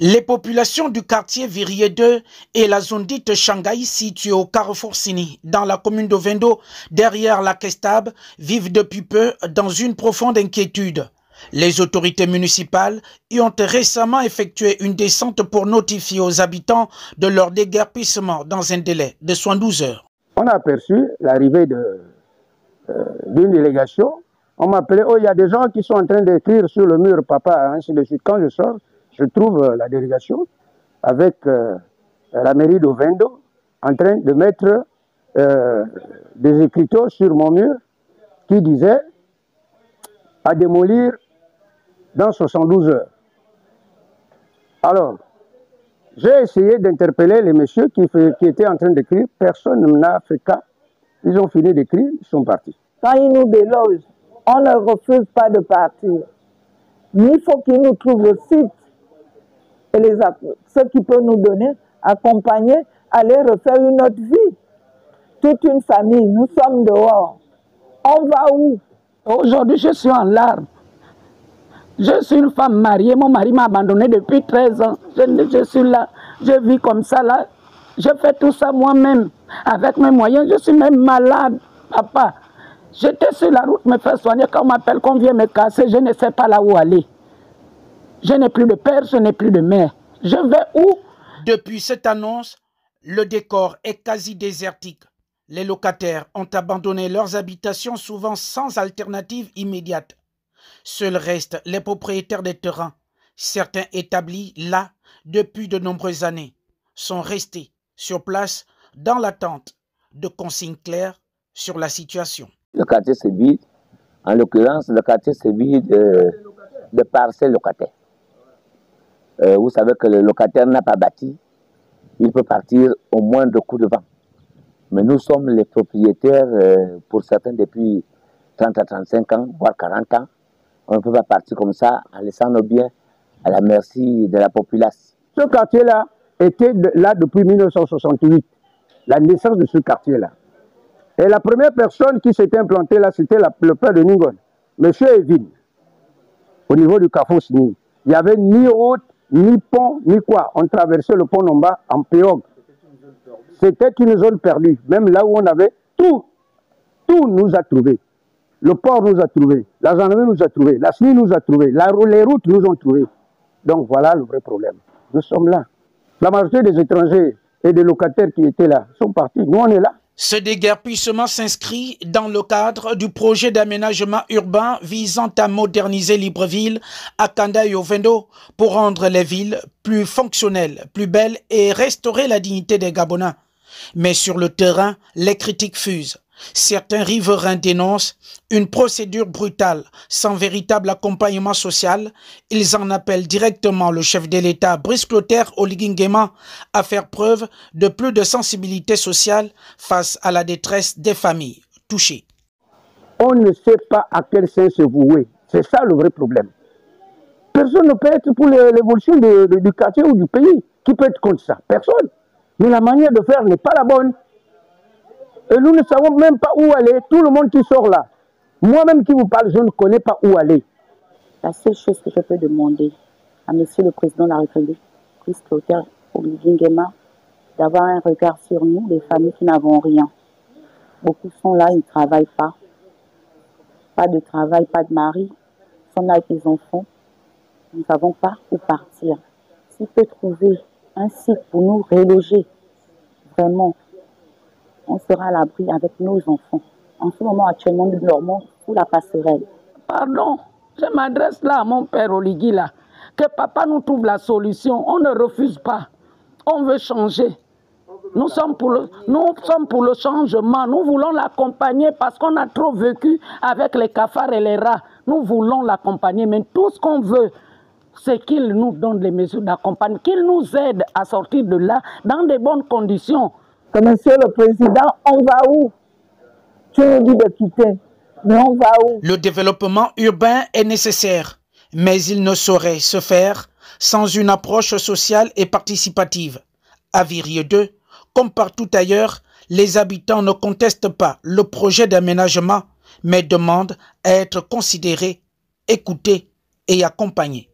Les populations du quartier Virier 2 et la zone dite Shanghai, située au carrefour Sini, dans la commune de Vendo, derrière la Kestab, vivent depuis peu dans une profonde inquiétude. Les autorités municipales y ont récemment effectué une descente pour notifier aux habitants de leur déguerpissement dans un délai de 72 heures. On a aperçu l'arrivée d'une délégation. On m'a appelé, oh, il y a des gens qui sont en train d'écrire sur le mur, papa, ainsi de suite. Quand je sors, je trouve la délégation avec la mairie de Vendo en train de mettre des écriteaux sur mon mur qui disaient à démolir dans 72 heures. Alors, j'ai essayé d'interpeller les messieurs qui étaient en train d'écrire. Personne n'a fait cas. Ils ont fini d'écrire, ils sont partis. Quand ils nous délogent, on ne refuse pas de partir. Mais il faut qu'ils nous trouvent le site et ce qu'ils peuvent nous donner, accompagner, aller refaire une autre vie. Toute une famille, nous sommes dehors. On va où? Aujourd'hui, je suis en larmes. Je suis une femme mariée, mon mari m'a abandonné depuis 13 ans. Je suis là, je vis comme ça là. Je fais tout ça moi-même, avec mes moyens. Je suis même malade, papa. J'étais sur la route me faire soigner. Quand on m'appelle, qu'on vient me casser, je ne sais pas là où aller. Je n'ai plus de père, je n'ai plus de mère. Je vais où? Depuis cette annonce, le décor est quasi désertique. Les locataires ont abandonné leurs habitations, souvent sans alternative immédiate. Seuls restent les propriétaires des terrains. Certains établis là depuis de nombreuses années sont restés sur place dans l'attente de consignes claires sur la situation. Le quartier se vide. En l'occurrence, le quartier se vide de parcelles locataires. Vous savez que le locataire n'a pas bâti. Il peut partir au moindre coup de vent. Mais nous sommes les propriétaires, pour certains depuis 30 à 35 ans, voire 40 ans. On ne peut pas partir comme ça en laissant nos biens à la merci de la population. Ce quartier-là était là depuis 1968, la naissance de ce quartier-là. Et la première personne qui s'était implantée là, c'était le père de Ningon, M. Evin, au niveau du carrefour Sini. Il n'y avait ni route, ni pont, ni quoi. On traversait le pont en bas en pirogue. C'était une zone perdue. Même là où on avait tout nous a trouvés. Le port nous a trouvés, la gendarmerie nous a trouvés, la SNI nous a trouvés, les routes nous ont trouvés. Donc voilà le vrai problème. Nous sommes là. La majorité des étrangers et des locataires qui étaient là sont partis. Nous, on est là. Ce déguerpissement s'inscrit dans le cadre du projet d'aménagement urbain visant à moderniser Libreville, Akanda et Ovendo pour rendre les villes plus fonctionnelles, plus belles et restaurer la dignité des Gabonais. Mais sur le terrain, les critiques fusent. Certains riverains dénoncent une procédure brutale, sans véritable accompagnement social. Ils en appellent directement le chef de l'État, Brice Clotaire Oligui Nguema, à faire preuve de plus de sensibilité sociale face à la détresse des familles touchées. On ne sait pas à quel sens se vouer. C'est ça le vrai problème. Personne ne peut être pour l'évolution du quartier ou du pays. Qui peut être contre ça? Personne. Mais la manière de faire n'est pas la bonne. Et nous ne savons même pas où aller. Tout le monde qui sort là. Moi-même qui vous parle, je ne connais pas où aller. La seule chose que je peux demander à Monsieur le Président de la République, Brice Clotaire Oligui Nguema, d'avoir un regard sur nous, les familles qui n'avons rien. Beaucoup sont là, ils ne travaillent pas. Pas de travail, pas de mari. Ils sont là avec les enfants. Nous ne savons pas où partir. S'il peut trouver un site pour nous reloger, vraiment, on sera à l'abri avec nos enfants. En ce moment, actuellement, nous dormons sous la passerelle. Pardon, je m'adresse là à mon père Oligui là. Que papa nous trouve la solution. On ne refuse pas. On veut changer. Nous sommes pour le changement. Nous voulons l'accompagner parce qu'on a trop vécu avec les cafards et les rats. Nous voulons l'accompagner. Mais tout ce qu'on veut, c'est qu'il nous donne les mesures d'accompagnement, qu'il nous aide à sortir de là dans de bonnes conditions. Monsieur le Président, on va où? Tu nous dis de quitter, mais on va où? Le développement urbain est nécessaire, mais il ne saurait se faire sans une approche sociale et participative. À Virier 2, comme partout ailleurs, les habitants ne contestent pas le projet d'aménagement, mais demandent à être considérés, écoutés et accompagnés.